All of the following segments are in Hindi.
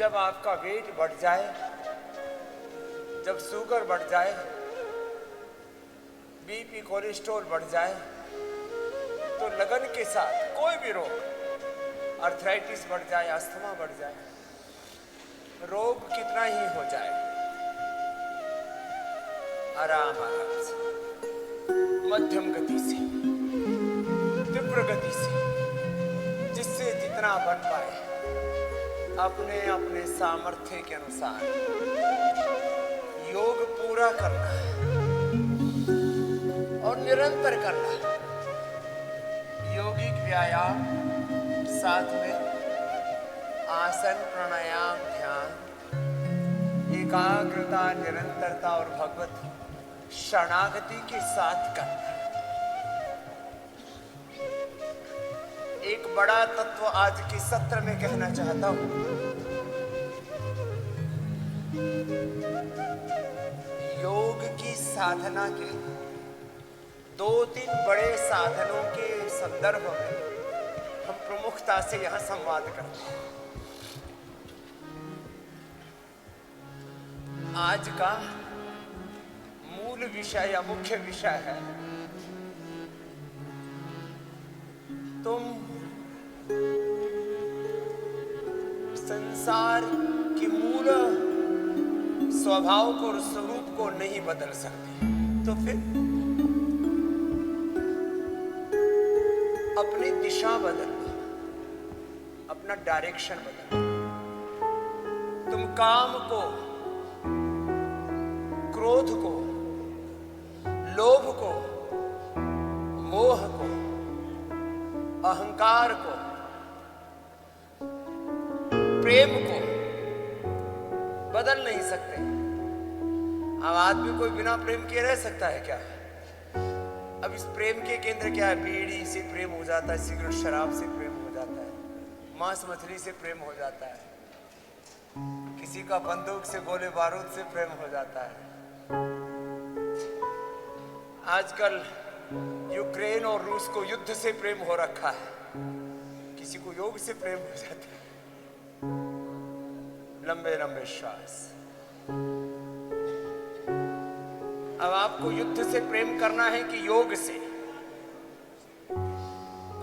जब आपका वेट बढ़ जाए, जब शुगर बढ़ जाए, बीपी कोलेस्ट्रॉल बढ़ जाए, तो लगन के साथ कोई भी रोग, आर्थराइटिस बढ़ जाए, अस्थमा बढ़ जाए, रोग कितना ही हो जाए, आराम आराम से, मध्यम गति से, तीव्र गति से, जिससे जितना बन पाए अपने अपने सामर्थ्य के अनुसार योग पूरा करना है और निरंतर करना है। यौगिक व्यायाम साथ में आसन, प्राणायाम, ध्यान, एकाग्रता, निरंतरता और भगवत शरणागति के साथ करना। एक बड़ा तत्व आज के सत्र में कहना चाहता हूं। योग की साधना के 2-3 बड़े साधनों के संदर्भ में हम प्रमुखता से यहां संवाद करते हैं। आज का मूल विषय या मुख्य विषय है, तुम संसार के मूल स्वभाव को और स्वरूप को नहीं बदल सकते, तो फिर अपनी दिशा बदलो, अपना डायरेक्शन बदलो। तुम काम को, क्रोध को, लोभ को, मोह को, अहंकार को, प्रेम को बदल नहीं सकते। अब आदमी कोई बिना प्रेम के रह सकता है क्या? अब इस प्रेम के केंद्र क्या है? बीड़ी से प्रेम हो जाता है, सिगरेट शराब से प्रेम हो जाता है, मांस मछली से प्रेम हो जाता है, किसी का बंदूक से, गोले बारूद से प्रेम हो जाता है। आजकल यूक्रेन और रूस को युद्ध से प्रेम हो रखा है, किसी को योग से प्रेम हो जाता है। लंबे लंबे श्वास। अब आपको युद्ध से प्रेम करना है कि योग से?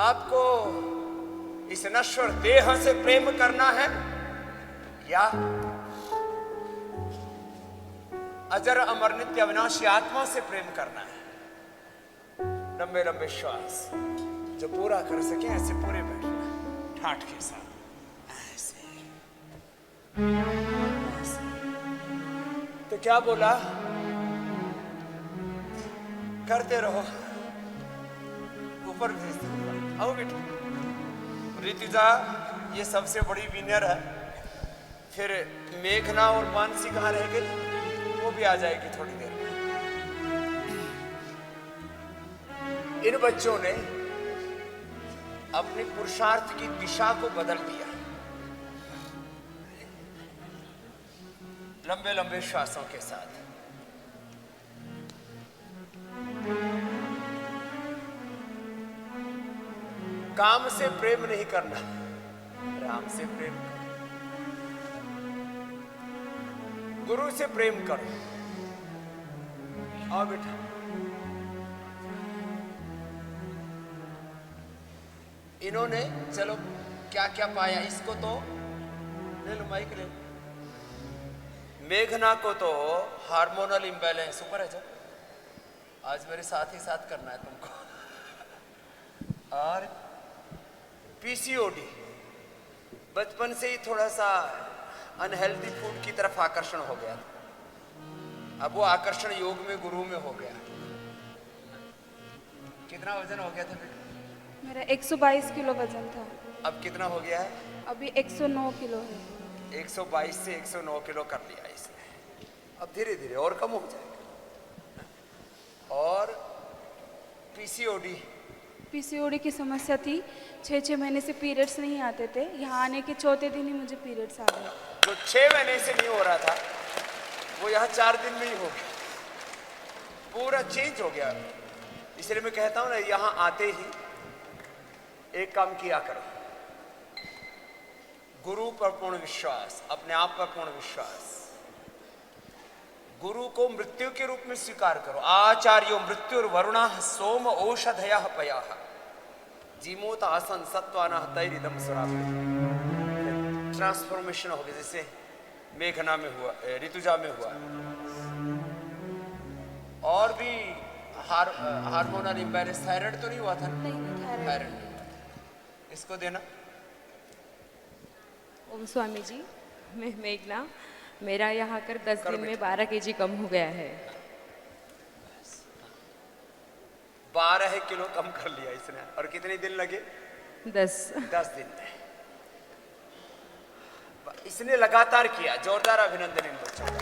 आपको इस नश्वर देह से प्रेम करना है या अजर अमर नित्य अविनाशी आत्मा से प्रेम करना है? लंबे लंबे श्वास। जो पूरा कर सके ऐसे पूरे बैठना, ठाठ के साथ, ऐसे। तो क्या बोला? करते रहो, ऊपर भेज दो। आओ बेटा। ऋतुजा ये सबसे बड़ी विनर है। फिर मेघना और मानसी कहाँ रह गई? वो भी आ जाएगी थोड़ी देर में। इन बच्चों ने अपने पुरुषार्थ की दिशा को बदल दिया। लंबे लंबे श्वासों के साथ। काम से प्रेम नहीं करना, राम से प्रेम करो, गुरु से प्रेम करो। आओ बेटा। इन्होंने चलो क्या क्या पाया, इसको तो ले लो, माइक ले लो। मेघना को तो हार्मोनल इम्बैलेंस, ऊपर है जब, आज मेरे साथ ही साथ करना है तुमको, और पीसीओडी, बचपन से ही थोड़ा सा अनहेल्दी फूड की तरफ आकर्षण हो गया था। अब वो आकर्षण योग में, गुरु में हो गया। कितना वजन हो गया था बेटा? मेरा 122 किलो वजन था। अब कितना हो गया है? अभी 109 किलो है। 122 से 109 किलो कर लिया इसने। अब धीरे धीरे और कम हो जाएगा। और पीसीओडी की समस्या थी। 6 महीने से पीरियड्स नहीं आते थे। यहाँ आने के चौथे दिन ही मुझे पीरियड्स आ गए। जो 6 महीने से नहीं हो रहा था वो यहाँ 4 दिन में ही हो गया, पूरा चेंज हो गया। इसलिए मैं कहता हूँ ना, यहाँ आते ही एक काम किया करो, गुरु पर पूर्ण विश्वास, अपने आप पर पूर्ण विश्वास। गुरु को मृत्यु के रूप में स्वीकार करो। आचार्यो मृत्युर्वरुणा सोम औषधय पया जीमोत आसन सत्वाना तैरिदम सुरापि। ट्रांसफॉर्मेशन हो गया जैसे मेघना में हुआ, ऋतुजा में हुआ। और भी हार्मोनल इम्बैलेंस, थायराइड तो नहीं हुआ था? नहीं, थायराइड इसको देना। ओम स्वामी जी, मैं मेघना, मेरा यहाँ कर 10 दिन में 12 kg कम हो गया है। 12 किलो कम कर लिया इसने। और कितने दिन लगे? 10 दिन में। इसने लगातार किया। जोरदार अभिनंदन इन बच्चों का।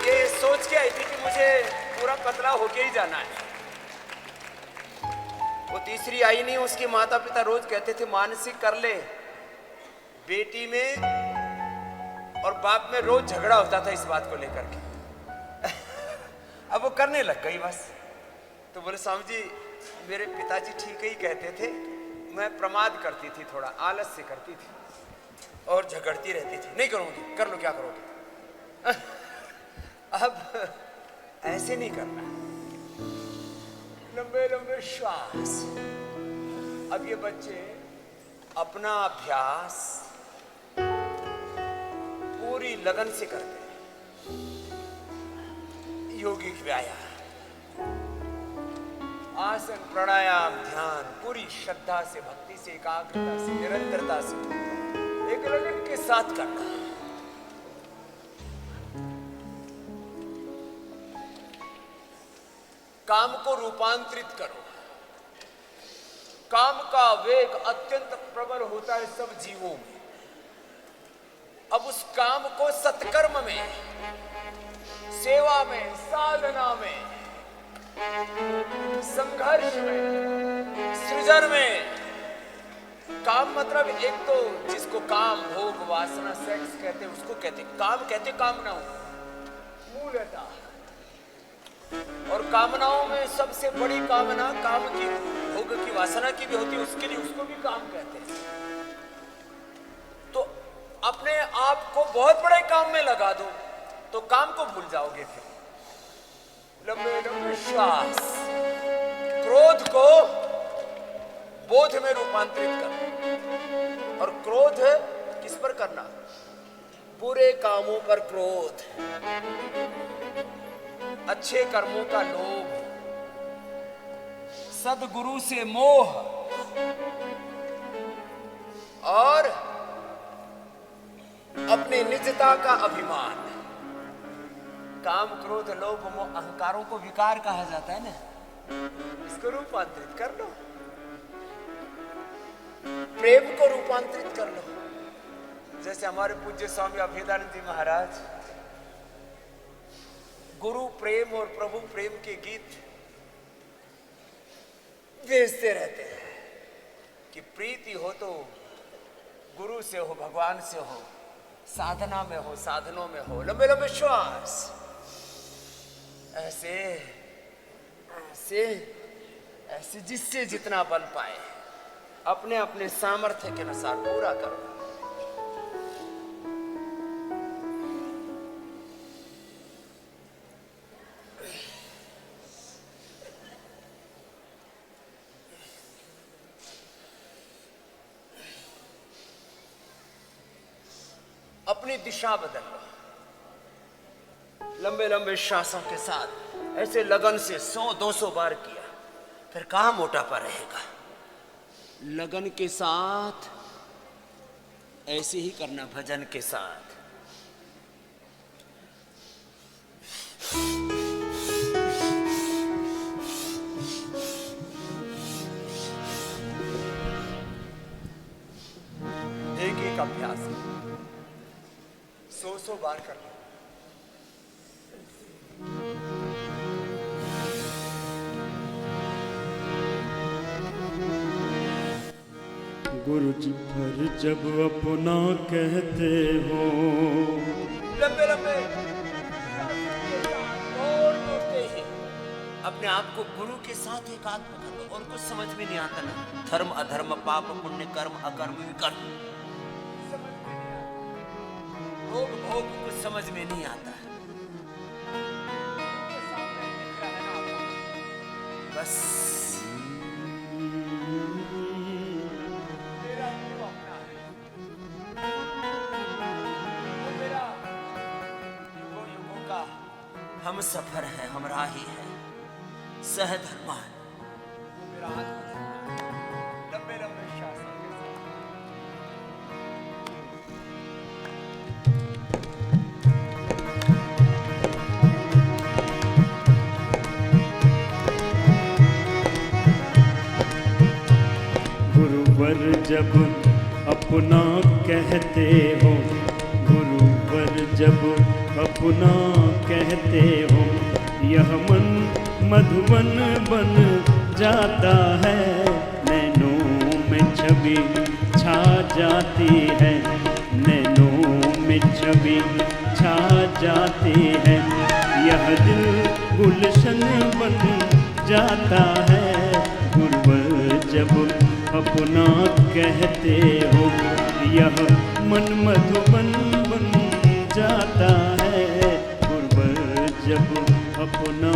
ये सोच के आई थी कि मुझे पूरा पतला होके ही जाना है। वो तीसरी आई नहीं। उसके माता पिता रोज कहते थे मानसिक कर ले। बेटी में और बाप में रोज झगड़ा होता था इस बात को लेकर के। अब वो करने लग गई बस। तो बोले स्वामी जी मेरे पिताजी ठीक ही कहते थे, मैं प्रमाद करती थी, थोड़ा आलस से करती थी और झगड़ती रहती थी। नहीं करूंगी, कर लो क्या करोगे। अब ऐसे नहीं करना, लंबे लंबे श्वास। अब ये बच्चे अपना अभ्यास पूरी लगन से करते हैं। योगिक व्यायाम, आसन, प्राणायाम, ध्यान पूरी श्रद्धा से, भक्ति से, एकाग्रता से, निरंतरता से, एक लगन के साथ करना है। काम को रूपांतरित करो। काम का वेग अत्यंत प्रबल होता है सब जीवों में। अब उस काम को सत्कर्म में, सेवा में, साधना में, संघर्ष में, सृजन में। काम मतलब एक तो जिसको काम, भोग, वासना, सेक्स कहते हैं उसको कहते काम, कहते कामनाओं मूलतः। और कामनाओं में सबसे बड़ी कामना काम की, भोग की, वासना की भी होती है, उसके लिए उसको भी काम कहते हैं। तो अपने आप को बहुत बड़े काम में लगा दो तो काम को भूल जाओगे। फिर लंबे लंबे श्वास। क्रोध को बोध में रूपांतरित करना। और क्रोध किस पर करना? बुरे कामों पर क्रोध, अच्छे कर्मों का लोभ, सद्गुरु से मोह और अपने निजता का अभिमान। काम, क्रोध, लोभ, मोह, अहंकारों को विकार कहा जाता है ना। इसको रूपांतरित कर लो। प्रेम को रूपांतरित कर लो। जैसे हमारे पूज्य स्वामी अभेदानंद जी महाराज गुरु प्रेम और प्रभु प्रेम के गीत भेजते रहते हैं कि प्रीति हो तो गुरु से हो, भगवान से हो, साधना में हो, साधनों में हो। लंबे लंबे श्वास। ऐसे ऐसे ऐसे जिससे जितना बल पाए अपने अपने सामर्थ्य के अनुसार पूरा करो। अपनी दिशा बदल लो। लंबे लंबे श्वासों के साथ ऐसे लगन से 100-200 बार किया, फिर कहाँ मोटापा रहेगा। लगन के साथ ऐसे ही करना, भजन के साथ। एक एक अभ्यास 100 बार कर लो। गुरु जी पर जब अपना कहते हो, लंबे लंबे और बोलते ही अपने आप को गुरु के साथ एकात्म कर लो। और कुछ समझ में नहीं आता ना, धर्म अधर्म, पाप पुण्य, कर्म अकर्म, विकर्म समझ लोगों को कुछ समझ में नहीं आता है। बस मेरा मुंह अपना है, वो मेरा युगों युगों का हम सफर है, हम राही है, सहधर्मा है। वो मेरा हाथ लंबे लंबे शासन के साथ। गुरुवर जब अपना कहते हो, गुरुवर जब अपना कहते हो, यह मन मधुबन बन जाता है, नैनों में छवि छा जाती है, नैनों में छवि छा जाती है, यह दिल गुलशन बन जाता है, गुरुवर जब अपना कहते हो, यह मन मधुबन बन जाता है, गुरुवर जब अपना